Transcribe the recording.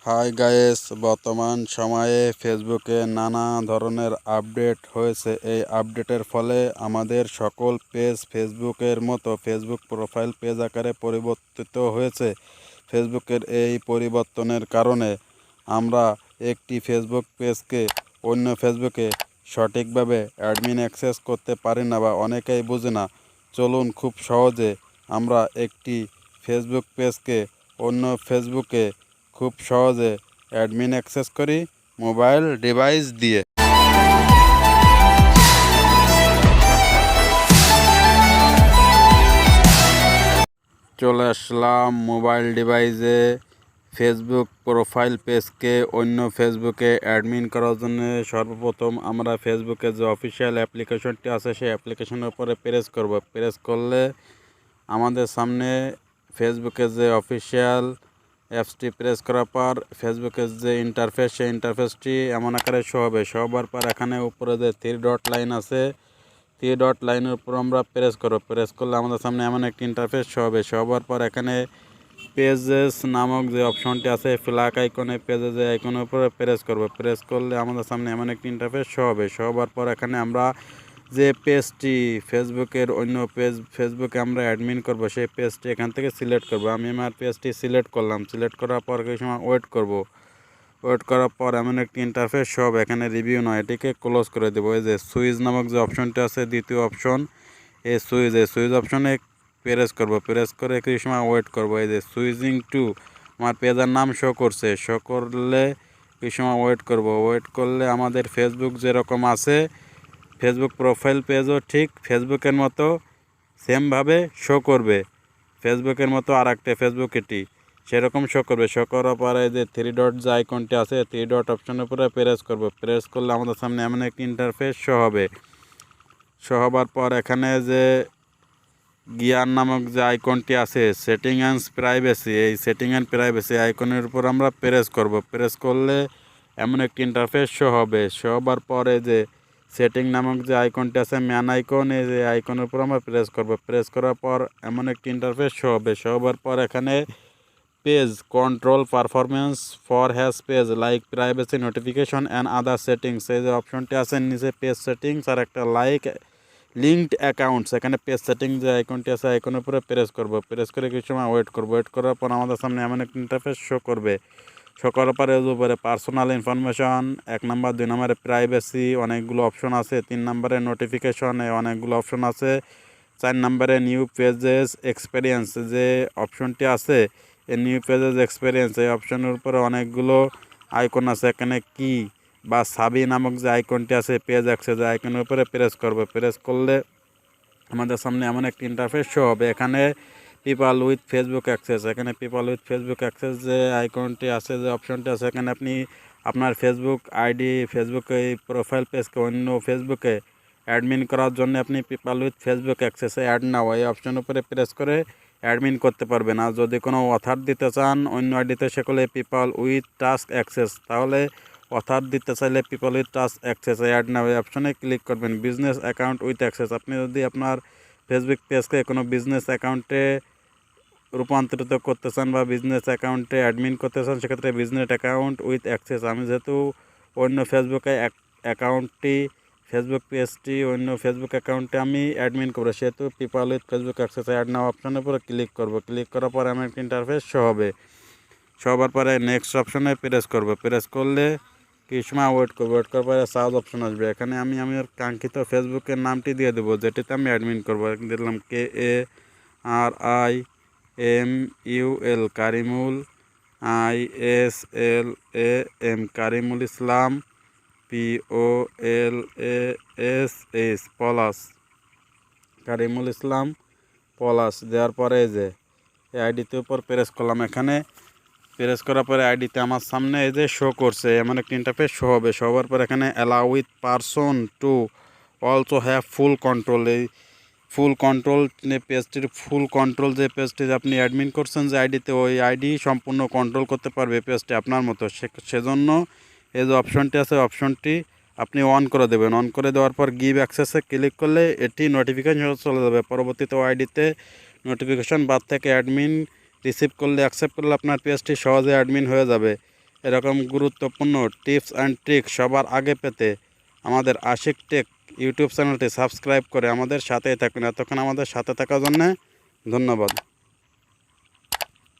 Hi guys, বর্তমান সময়ে ফেসবুকে নানা ধরনের আপডেট হয়েছে। এই আপডেটের ফলে আমাদের সকল পেজ ফেসবুকের মতো ফেসবুক প্রোফাইল পেজ আকারে পরিবর্তিত হয়েছে। ফেসবুকের এই পরিবর্তনের কারণে আমরা একটি ফেসবুক পেজকে অন্য ফেসবুকে সঠিকভাবে অ্যাডমিন অ্যাক্সেস করতে পারি না বা অনেকেই বুঝে না। চলুন খুব সহজে আমরা একটি ফেসবুক পেজকে অন্য ফেসবুকে খুব সহজে অ্যাডমিন অ্যাক্সেস করি মোবাইল ডিভাইস দিয়ে। চলে আসলাম মোবাইল ডিভাইসে ফেসবুক প্রোফাইল পেজকে অন্য ফেসবুকে অ্যাডমিন করার জন্য সর্বপ্রথম আমরা ফেসবুকের যে অফিসিয়াল অ্যাপ্লিকেশনটি আছে সেই অ্যাপ্লিকেশনের উপরে প্রেস করব। প্রেস করলে আমাদের সামনে ফেসবুকের যে অফিসিয়াল অ্যাপসটি প্রেস করার পর ফেসবুকের যে ইন্টারফেস সেই ইন্টারফেসটি এমন আকারে শো হবে। শো হওয়ার পর এখানে উপরে যে 3 ডট লাইন আছে, 3 ডট লাইনের উপর আমরা প্রেস করব। প্রেস করলে আমাদের সামনে এমন একটি ইন্টারফেস শো হবে। শো হওয়ার পর এখানে পেজেস নামক যে অপশনটি আছে ফ্ল্যাগ আইকনে পেজেস যে আইকনের উপরে প্রেস করব। প্রেস করলে আমাদের সামনে এমন একটি ইন্টারফেস শো হবে। শো হওয়ার পর এখানে আমরা যে পেজটি ফেসবুকের অন্য পেজ ফেসবুকে আমরা অ্যাডমিন করব সেই পেজটি এখান থেকে সিলেক্ট করব। আমি আমার পেজটি সিলেক্ট করলাম। সিলেক্ট করার পর কিছু সময় ওয়েট করব। ওয়েট করার পর এমন একটি ইন্টারফেস সব এখানে রিভিউ নয়, এটিকে ক্লোজ করে দেবো। এই যে সুইচ নামক যে অপশনটি আছে দ্বিতীয় অপশন, এই সুইচ অপশনে প্রেস করব। প্রেস করে কিছু সময় ওয়েট করব। এই যে সুইচিং টু আমার পেজের নাম শো করছে। শো করলে কিছু সময় ওয়েট করব। ওয়েট করলে আমাদের ফেসবুক যেরকম আছে ফেসবুক প্রোফাইল পেজও ঠিক ফেসবুকের মতো সেমভাবে শো করবে। ফেসবুকের মতো আর একটা ফেসবুক এটি সেরকম শো করবে। শো করার পরে যে 3 ডট যে আইকনটি আছে 3 ডট অপশনের উপরে প্রেস করব। প্রেস করলে আমাদের সামনে এমন একটি ইন্টারফেস শো হবে। শো হবার পর এখানে যে গিয়ার নামক যে আইকনটি আছে সেটিং অ্যান্ড প্রাইভেসি, এই সেটিং অ্যান্ড প্রাইভেসি আইকনের উপর আমরা প্রেস করব। প্রেস করলে এমন একটি ইন্টারফেস শো হবে। শো হবার পরে যে সেটিং নামক যে আইকনটি আছে ম্যান আইকন, এই যে আইকনের উপর আমরা প্রেস করব। প্রেস করার পর এমন একটি ইন্টারফেস শো হবে। শো হবার পর এখানে page control performance for has page like privacy notification and other settings, এই যে অপশনটি আছে নিচে পেজ সেটিংস আর একটা লিঙ্কড অ্যাকাউন্টস, এখানে পেজ সেটিং যে আইকনটি আছে আইকনের উপরে প্রেস করব। প্রেস করে কিছু সময় ওয়েট করব। ওয়েট করার পর আমাদের সামনে এমন একটা ইন্টারফেস শো করবে। শো করার পরে উপরে পার্সোনাল ইনফরমেশন 1 নম্বর, 2 নম্বরে প্রাইভেসি অনেকগুলো অপশন আছে, 3 নম্বরে নোটিফিকেশনে অনেকগুলো অপশন আছে, 4 নম্বরে নিউ পেজেস এক্সপিরিয়েন্স যে অপশনটি আছে এই নিউ পেজেস এক্সপিরিয়েন্স এই অপশনের উপরে অনেকগুলো আইকন আছে। এখানে কি বা সাবি নামক যে আইকনটি আছে পেজ অ্যাক্সেস আইকনের উপরে প্রেস করবে। প্রেস করলে আমাদের সামনে এমন একটি ইন্টারফেস শো হবে। এখানে পিপল উইথ ফেসবুক অ্যাক্সেস, এখানে পিপল উইথ ফেসবুক অ্যাক্সেস যে আইকনটি আছে যে অপশনটি আছে এখানে আপনি আপনার ফেসবুক আইডি ফেসবুকে এই প্রোফাইল পেজকে অন্য ফেসবুকে অ্যাডমিন করার জন্য আপনি people with Facebook অ্যাক্সেসে add now এই অপশনের উপরে প্রেস করে অ্যাডমিন করতে পারবেন। আর যদি কোনো অথার দিতে চান অন্য আইডিতে সেগুলো পিপল উইথ টাস্ক অ্যাক্সেস, তাহলে অথার দিতে চাইলে people with task access add now এই অপশনে ক্লিক করবেন। বিজনেস অ্যাকাউন্ট উইথ অ্যাক্সেস, আপনি যদি আপনার ফেসবুক পেজকে কোনো বিজনেস অ্যাকাউন্টে রূপান্তরিত করতে চান বা বিজনেস অ্যাকাউন্টে অ্যাডমিন করতে চান সেক্ষেত্রে বিজনেস অ্যাকাউন্ট উইথ অ্যাক্সেস, আমি যেহেতু অন্য ফেসবুকে অ্যাকাউন্টটি ফেসবুক পেজটি অন্য ফেসবুক অ্যাকাউন্টে আমি অ্যাডমিন করবো সেহেতু people with Facebook access add now অপশনের উপরে ক্লিক করব। ক্লিক করার পরে আমার একটা ইন্টারফেস শো হবে। শো হওয়ার পরে নেক্সট অপশনে প্রেস করব। প্রেস করলে কিছু সময় ওয়েট করবো। ওয়েট করার পরে সার্চ অপশন আসবে। এখানে আমি আমার কাঙ্ক্ষিত ফেসবুকের নামটি দিয়ে দেবো যেটিতে আমি অ্যাডমিন করবো। দিলাম KARIMUL কারিমুল, ISLAM কারিমুল ইসলাম, POLASH পলাশ কারিমুল ইসলাম পলাশ দেওয়ার পরে যে এই আইডিতে উপর প্রেস করলাম। এখানে প্রেস করার পরে আইডিতে আমার সামনে এই যে শো করছে এমন একটা ইন্টারফেস শো হবে। শো হওয়ার পর এখানে allow with person to also have full control, এই ফুল কন্ট্রোল পেজটির ফুল কন্ট্রোল যে পেজটি আপনি অ্যাডমিন করছেন যে আইডিতে ওই আইডি সম্পূর্ণ কন্ট্রোল করতে পারবে পেজটি আপনার মতো। সেজন্য এই যে অপশনটি আছে অপশনটি আপনি অন করে দেবেন। অন করে দেওয়ার পর গিভ অ্যাক্সেসে ক্লিক করলে এটি নোটিফিকেশন চলে যাবে। পরবর্তীতে আইডিতে নোটিফিকেশন বার থেকে অ্যাডমিন রিসিভ করলে অ্যাকসেপ্ট করলে আপনার পেজটি সহজে অ্যাডমিন হয়ে যাবে। এরকম গুরুত্বপূর্ণ টিপস অ্যান্ড ট্রিক্স সবার আগে পেতে আমাদের আশিক টেক ইউটিউব চ্যানেলটি সাবস্ক্রাইব করে আমাদের সাথেই থাকুন। এতক্ষণ আমাদের সাথে থাকার জন্য ধন্যবাদ।